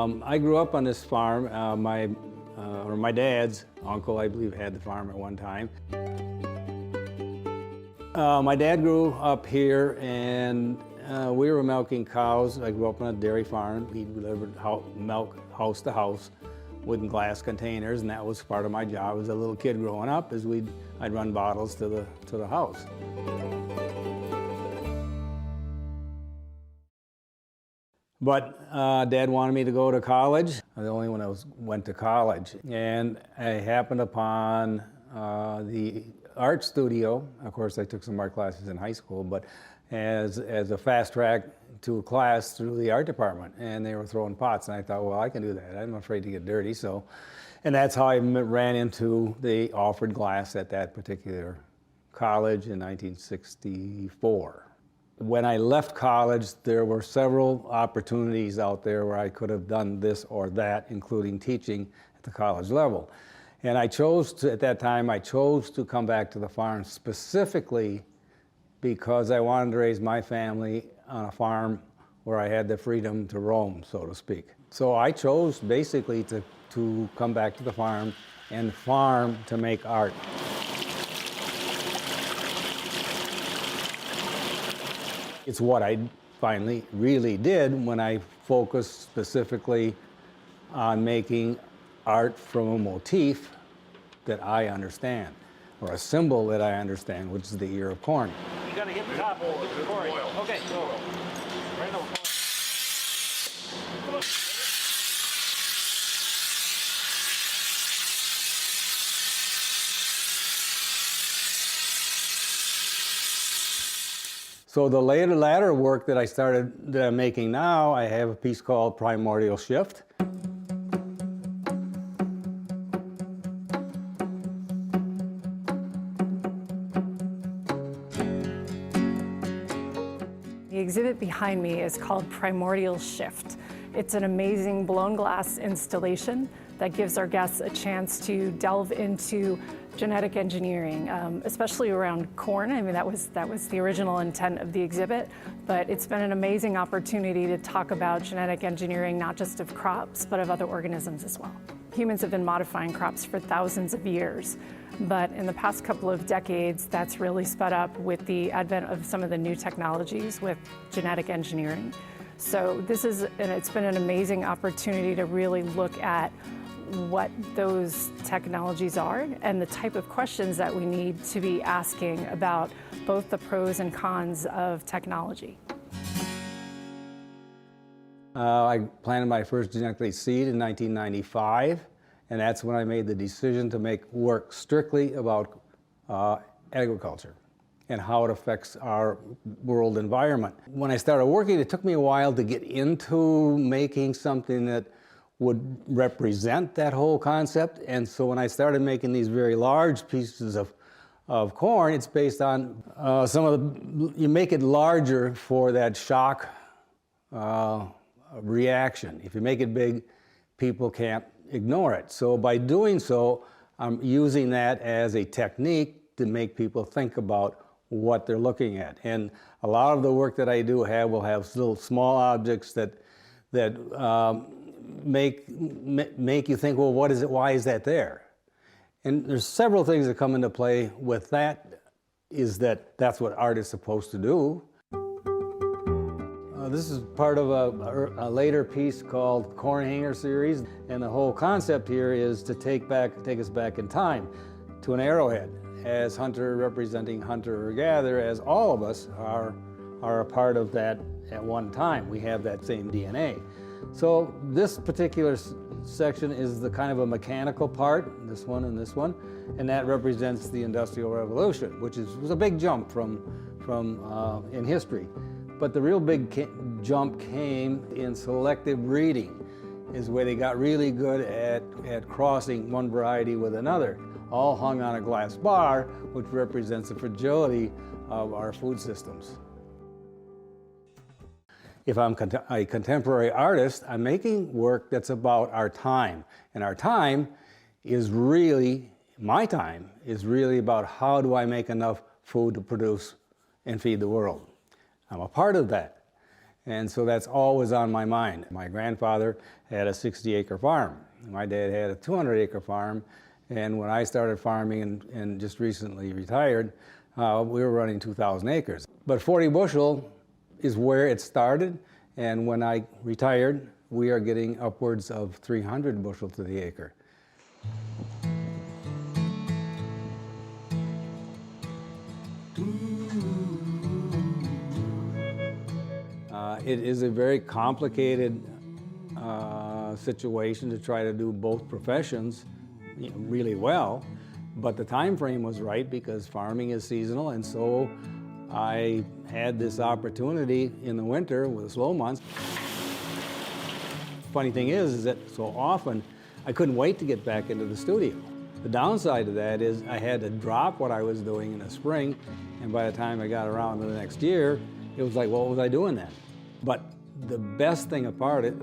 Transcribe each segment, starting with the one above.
I grew up on this farm. My dad's uncle, I believe, had the farm at one time. My dad grew up here, and we were milking cows. I grew up on a dairy farm. He delivered milk house to house with glass containers, and that was part of my job as a little kid growing up. I'd run bottles to the house. But Dad wanted me to go to college. I'm the only one that went to college. And I happened upon the art studio. Of course, I took some art classes in high school, but as a fast track to a class through the art department. And they were throwing pots, and I thought, well, I can do that. I'm afraid to get dirty. And that's how I ran into the offered glass at that particular college in 1964. When I left college, there were several opportunities out there where I could have done this or that, including teaching at the college level. And at that time, I chose to come back to the farm specifically because I wanted to raise my family on a farm where I had the freedom to roam, so to speak. So I chose basically to come back to the farm and farm to make art. It's what I finally really did when I focused specifically on making art from a motif that I understand, or a symbol that I understand, which is the ear of corn. You gotta hit the top of the corn. Okay, so right over. So the latter work that I'm making now, I have a piece called Primordial Shift. The exhibit behind me is called Primordial Shift. It's an amazing blown glass installation that gives our guests a chance to delve into genetic engineering, especially around corn. I mean, that was the original intent of the exhibit, but it's been an amazing opportunity to talk about genetic engineering, not just of crops, but of other organisms as well. Humans have been modifying crops for thousands of years, but in the past couple of decades, that's really sped up with the advent of some of the new technologies with genetic engineering. So it's been an amazing opportunity to really look at what those technologies are and the type of questions that we need to be asking about both the pros and cons of technology. I planted my first genetically seed in 1995, and that's when I made the decision to make work strictly about agriculture and how it affects our world environment. When I started working, it took me a while to get into making something that would represent that whole concept. And so when I started making these very large pieces of corn, it's based on you make it larger for that shock reaction. If you make it big, people can't ignore it. So by doing so, I'm using that as a technique to make people think about what they're looking at. And a lot of the work that I do will have little small objects that make you think, well, what is it? Why is that there? And there's several things that come into play with that. That's what art is supposed to do. This is part of a later piece called Corn Hanger Series, and the whole concept here is to take us back in time to an arrowhead, as hunter representing hunter or gatherer, as all of us are a part of that at one time. We have that same DNA. So this particular section is the kind of a mechanical part, this one and this one, and that represents the Industrial Revolution, which was a big jump from in history. But the real big jump came in selective breeding, is where they got really good at crossing one variety with another, all hung on a glass bar, which represents the fragility of our food systems. If I'm a contemporary artist, I'm making work that's about our time. And our time is really, my time is really about how do I make enough food to produce and feed the world. I'm a part of that. And so that's always on my mind. My grandfather had a 60-acre farm. My dad had a 200-acre farm. And when I started farming and just recently retired, we were running 2,000 acres. But 40 bushel is where it started. And when I retired, we are getting upwards of 300 bushel to the acre. It is a very complicated situation to try to do both professions really well, but the time frame was right because farming is seasonal, and so I had this opportunity in the winter with the slow months. Funny thing is that so often I couldn't wait to get back into the studio. The downside of that is I had to drop what I was doing in the spring, and by the time I got around to the next year, it was like, what was I doing then? But the best thing about it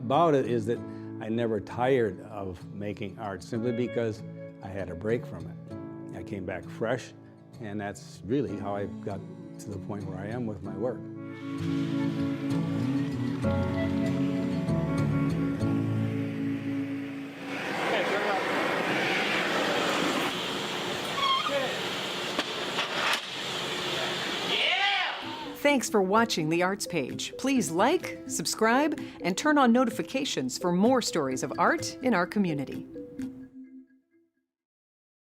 is that I never tired of making art simply because I had a break from it. I came back fresh, and that's really how I got to the point where I am with my work. Thanks for watching The Arts Page. Please like, subscribe, and turn on notifications for more stories of art in our community.